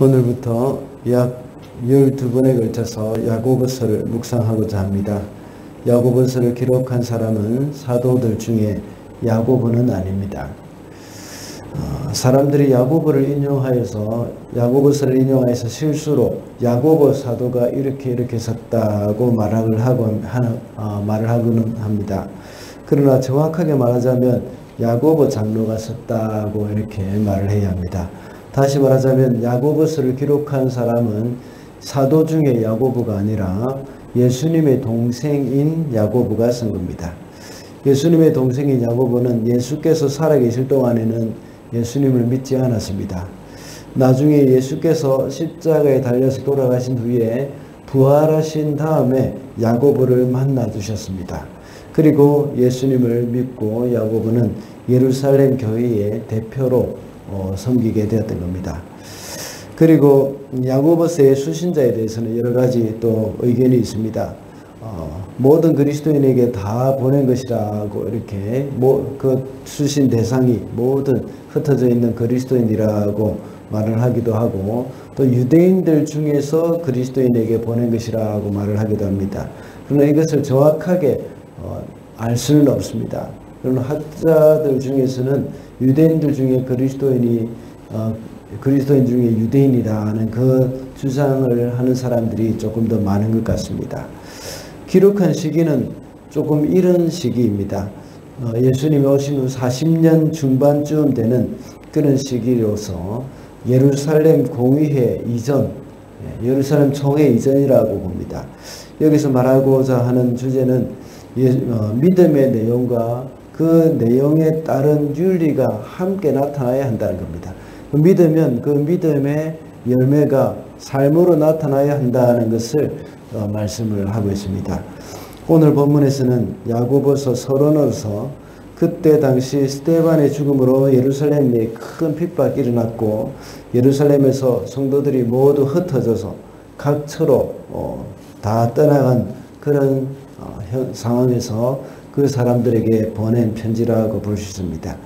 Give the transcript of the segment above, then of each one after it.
오늘부터 약 12번에 걸쳐서 야고보서를 묵상하고자 합니다. 야고보서를 기록한 사람은 사도들 중에 야고보는 아닙니다. 사람들이 야고보서를 인용하여서 실수로 야고보 사도가 이렇게 썼다고 말을 하고는 합니다. 그러나 정확하게 말하자면 야고보 장로가 썼다고 이렇게 말을 해야 합니다. 다시 말하자면 야고보서를 기록한 사람은 사도 중에 야고보가 아니라 예수님의 동생인 야고보가 쓴 겁니다. 예수님의 동생인 야고보는 예수께서 살아계실 동안에는 예수님을 믿지 않았습니다. 나중에 예수께서 십자가에 달려서 돌아가신 후에 부활하신 다음에 야고보를 만나 주셨습니다. 그리고 예수님을 믿고 야고보는 예루살렘 교회의 대표로 섬기게 되었던 겁니다. 그리고 야고보서의 수신자에 대해서는 여러 가지 또 의견이 있습니다. 모든 그리스도인에게 다 보낸 것이라고 이렇게 그 수신 대상이 모든 흩어져 있는 그리스도인이라고 말을 하기도 하고, 또 유대인들 중에서 그리스도인에게 보낸 것이라고 말을 하기도 합니다. 그러나 이것을 정확하게 알 수는 없습니다. 그러나 학자들 중에서는 유대인들 중에 그리스도인 중에 유대인이라는 그 주장을 하는 사람들이 조금 더 많은 것 같습니다. 기록한 시기는 조금 이른 시기입니다. 예수님이 오신 후 40년 중반쯤 되는 그런 시기로서 예루살렘 공의회 이전, 예루살렘 총회 이전이라고 봅니다. 여기서 말하고자 하는 주제는 믿음의 내용과 그 내용에 따른 윤리가 함께 나타나야 한다는 겁니다. 믿으면 그 믿음의 열매가 삶으로 나타나야 한다는 것을 말씀을 하고 있습니다. 오늘 본문에서는 야고보서 서론으로서 그때 당시 스데반의 죽음으로 예루살렘에 큰 핍박이 일어났고, 예루살렘에서 성도들이 모두 흩어져서 각처로 다 떠나간 그런 상황에서 그 사람들에게 보낸 편지라고 볼 수 있습니다.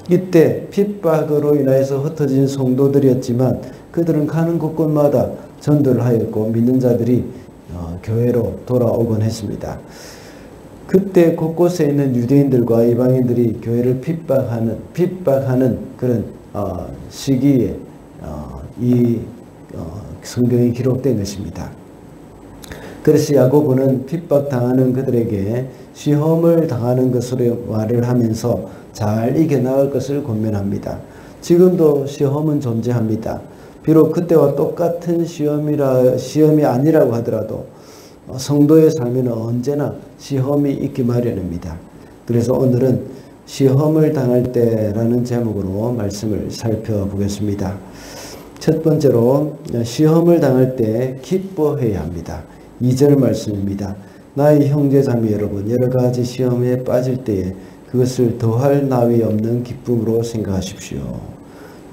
이때 핍박으로 인하여서 흩어진 성도들이었지만 그들은 가는 곳곳마다 전도를 하였고 믿는 자들이 교회로 돌아오곤 했습니다. 그때 곳곳에 있는 유대인들과 이방인들이 교회를 핍박하는 그런 시기에 이 성경이 기록된 것입니다. 그래서 야고보는 핍박당하는 그들에게 시험을 당하는 것으로 말을 하면서 잘 이겨나갈 것을 권면합니다. 지금도 시험은 존재합니다. 비록 그때와 똑같은 시험이 아니라고 하더라도 성도의 삶에는 언제나 시험이 있기 마련입니다. 그래서 오늘은 시험을 당할 때라는 제목으로 말씀을 살펴보겠습니다. 첫 번째로 시험을 당할 때 기뻐해야 합니다. 2절 말씀입니다. 나의 형제자매 여러분, 여러 가지 시험에 빠질 때에 그것을 더할 나위 없는 기쁨으로 생각하십시오.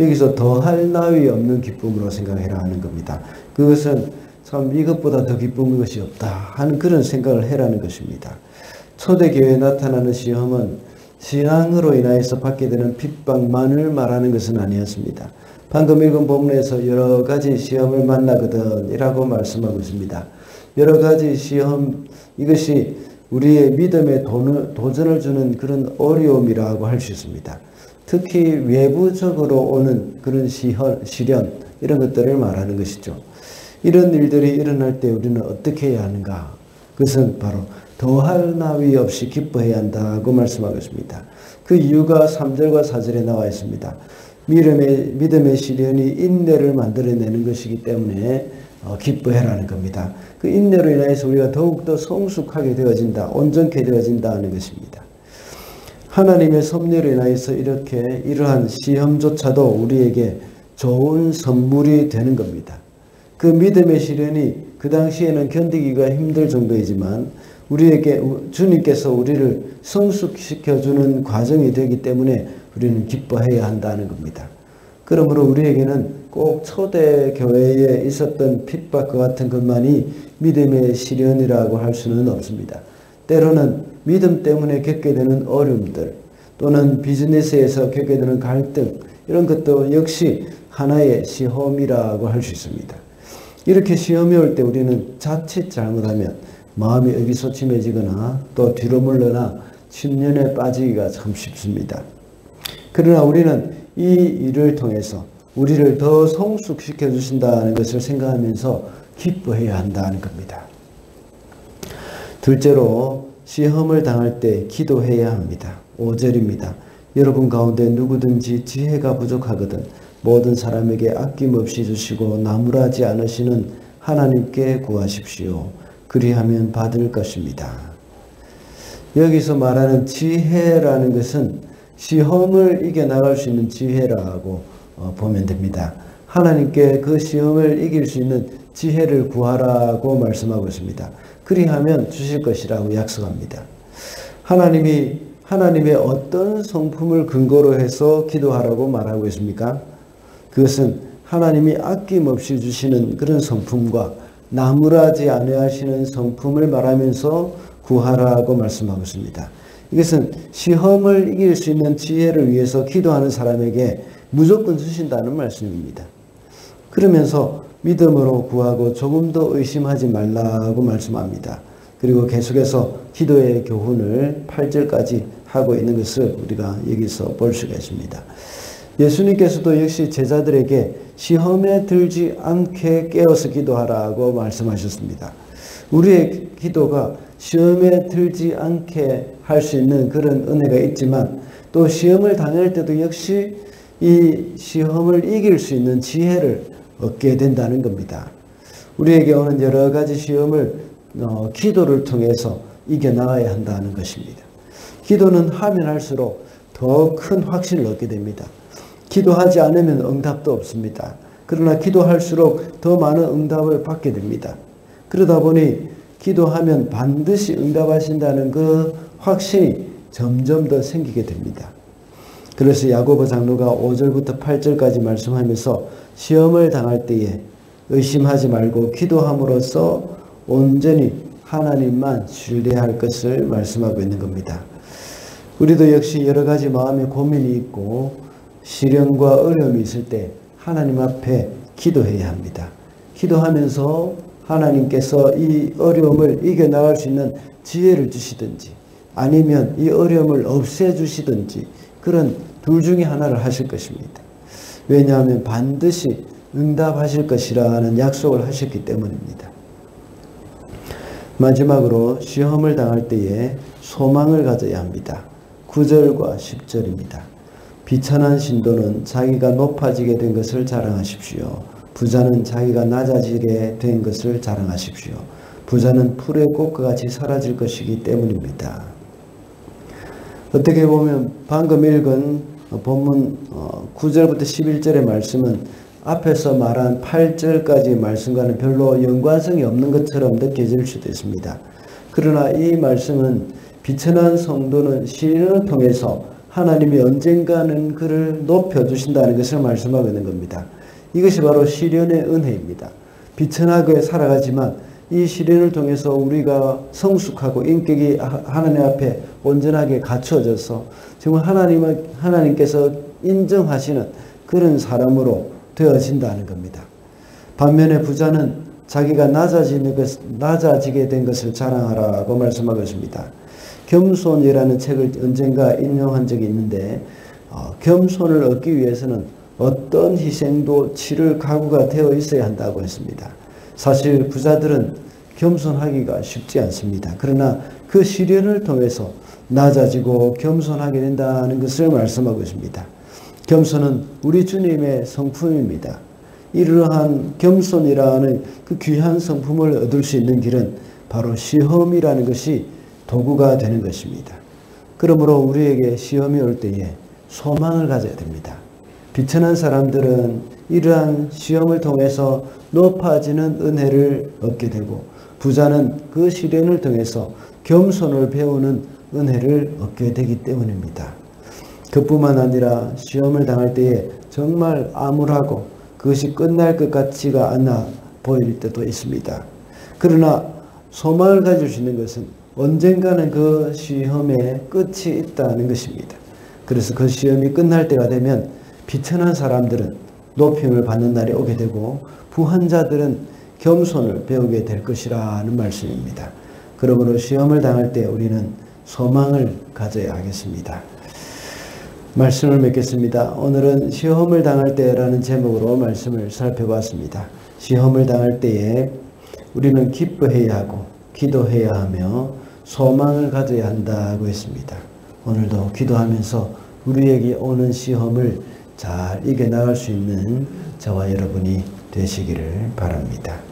여기서 더할 나위 없는 기쁨으로 생각해라 하는 겁니다. 그것은 참 이것보다 더 기쁜 것이 없다 하는 그런 생각을 해라는 것입니다. 초대교회에 나타나는 시험은 신앙으로 인하여서 받게 되는 핍박만을 말하는 것은 아니었습니다. 방금 읽은 본문에서 여러 가지 시험을 만나거든 이라고 말씀하고 있습니다. 여러 가지 시험, 이것이 우리의 믿음에 도전을 주는 그런 어려움이라고 할 수 있습니다. 특히 외부적으로 오는 그런 시련, 이런 것들을 말하는 것이죠. 이런 일들이 일어날 때 우리는 어떻게 해야 하는가? 그것은 바로 더할 나위 없이 기뻐해야 한다고 말씀하고 있습니다. 그 이유가 3절과 4절에 나와 있습니다. 믿음의 시련이 인내를 만들어내는 것이기 때문에 기뻐해라는 겁니다. 그 인내로 인해서 우리가 더욱더 성숙하게 되어진다, 온전케 되어진다 하는 것입니다. 하나님의 섭리로 인해서 이러한 시험조차도 우리에게 좋은 선물이 되는 겁니다. 그 믿음의 시련이 그 당시에는 견디기가 힘들 정도이지만 주님께서 우리를 성숙시켜주는 과정이 되기 때문에 우리는 기뻐해야 한다는 겁니다. 그러므로 우리에게는 꼭 초대교회에 있었던 핍박과 같은 것만이 믿음의 시련이라고 할 수는 없습니다. 때로는 믿음 때문에 겪게 되는 어려움들, 또는 비즈니스에서 겪게 되는 갈등, 이런 것도 역시 하나의 시험이라고 할 수 있습니다. 이렇게 시험이 올 때 우리는 자칫 잘못하면 마음이 의기소침해지거나 또 뒤로 물러나 침륜에 빠지기가 참 쉽습니다. 그러나 우리는 이 일을 통해서 우리를 더 성숙시켜 주신다는 것을 생각하면서 기뻐해야 한다는 겁니다. 둘째로 시험을 당할 때 기도해야 합니다. 5절입니다. 여러분 가운데 누구든지 지혜가 부족하거든 모든 사람에게 아낌없이 주시고 나무라지 않으시는 하나님께 구하십시오. 그리하면 받을 것입니다. 여기서 말하는 지혜라는 것은 시험을 이겨나갈 수 있는 지혜라고 보면 됩니다. 하나님께 그 시험을 이길 수 있는 지혜를 구하라고 말씀하고 있습니다. 그리하면 주실 것이라고 약속합니다. 하나님의 어떤 성품을 근거로 해서 기도하라고 말하고 있습니까? 그것은 하나님이 아낌없이 주시는 그런 성품과 나무라지 아니하시는 성품을 말하면서 구하라고 말씀하고 있습니다. 이것은 시험을 이길 수 있는 지혜를 위해서 기도하는 사람에게 무조건 주신다는 말씀입니다. 그러면서 믿음으로 구하고 조금 더 의심하지 말라고 말씀합니다. 그리고 계속해서 기도의 교훈을 8절까지 하고 있는 것을 우리가 여기서 볼 수가 있습니다. 예수님께서도 역시 제자들에게 시험에 들지 않게 깨어서 기도하라고 말씀하셨습니다. 우리의 기도가 시험에 들지 않게 할 수 있는 그런 은혜가 있지만 또 시험을 당할 때도 역시 이 시험을 이길 수 있는 지혜를 얻게 된다는 겁니다. 우리에게 오는 여러 가지 시험을 기도를 통해서 이겨나가야 한다는 것입니다. 기도는 하면 할수록 더 큰 확신을 얻게 됩니다. 기도하지 않으면 응답도 없습니다. 그러나 기도할수록 더 많은 응답을 받게 됩니다. 그러다 보니 기도하면 반드시 응답하신다는 그 확신이 점점 더 생기게 됩니다. 그래서 야고보 장로가 5절부터 8절까지 말씀하면서 시험을 당할 때에 의심하지 말고 기도함으로써 온전히 하나님만 신뢰할 것을 말씀하고 있는 겁니다. 우리도 역시 여러 가지 마음의 고민이 있고 시련과 어려움이 있을 때 하나님 앞에 기도해야 합니다. 기도하면서 하나님께서 이 어려움을 이겨나갈 수 있는 지혜를 주시든지 아니면 이 어려움을 없애주시든지 그런 둘 중에 하나를 하실 것입니다. 왜냐하면 반드시 응답하실 것이라는 약속을 하셨기 때문입니다. 마지막으로 시험을 당할 때에 소망을 가져야 합니다. 9절과 10절입니다. 비천한 신도는 자기가 높아지게 된 것을 자랑하십시오. 부자는 자기가 낮아지게 된 것을 자랑하십시오. 부자는 풀의 꽃과 같이 사라질 것이기 때문입니다. 어떻게 보면 방금 읽은 본문 9절부터 11절의 말씀은 앞에서 말한 8절까지의 말씀과는 별로 연관성이 없는 것처럼 느껴질 수도 있습니다. 그러나 이 말씀은 비천한 성도는 시련을 통해서 하나님이 언젠가는 그를 높여주신다는 것을 말씀하고 있는 겁니다. 이것이 바로 시련의 은혜입니다. 비천하게 살아가지만 이 시련을 통해서 우리가 성숙하고 인격이 하나님 앞에 온전하게 갖추어져서 정말 하나님께서 인정하시는 그런 사람으로 되어진다는 겁니다. 반면에 부자는 자기가 낮아지게 된 것을 자랑하라고 말씀하고 있습니다. 겸손이라는 책을 언젠가 인용한 적이 있는데 겸손을 얻기 위해서는 어떤 희생도 치를 각오가 되어 있어야 한다고 했습니다. 사실 부자들은 겸손하기가 쉽지 않습니다. 그러나 그 시련을 통해서 낮아지고 겸손하게 된다는 것을 말씀하고 있습니다. 겸손은 우리 주님의 성품입니다. 이러한 겸손이라는 그 귀한 성품을 얻을 수 있는 길은 바로 시험이라는 것이 도구가 되는 것입니다. 그러므로 우리에게 시험이 올 때에 소망을 가져야 됩니다. 비천한 사람들은 이러한 시험을 통해서 높아지는 은혜를 얻게 되고 부자는 그 시련을 통해서 겸손을 배우는 은혜를 얻게 되기 때문입니다. 그뿐만 아니라 시험을 당할 때에 정말 암울하고 그것이 끝날 것 같지가 않아 보일 때도 있습니다. 그러나 소망을 가질 수 있는 것은 언젠가는 그 시험의 끝이 있다는 것입니다. 그래서 그 시험이 끝날 때가 되면 비천한 사람들은 높임을 받는 날이 오게 되고 부한 자들은 겸손을 배우게 될 것이라는 말씀입니다. 그러므로 시험을 당할 때 우리는 소망을 가져야 하겠습니다. 말씀을 맺겠습니다. 오늘은 시험을 당할 때라는 제목으로 말씀을 살펴봤습니다. 시험을 당할 때에 우리는 기뻐해야 하고 기도해야 하며 소망을 가져야 한다고 했습니다. 오늘도 기도하면서 우리에게 오는 시험을 잘 이겨나갈 수 있는 저와 여러분이 되시기를 바랍니다.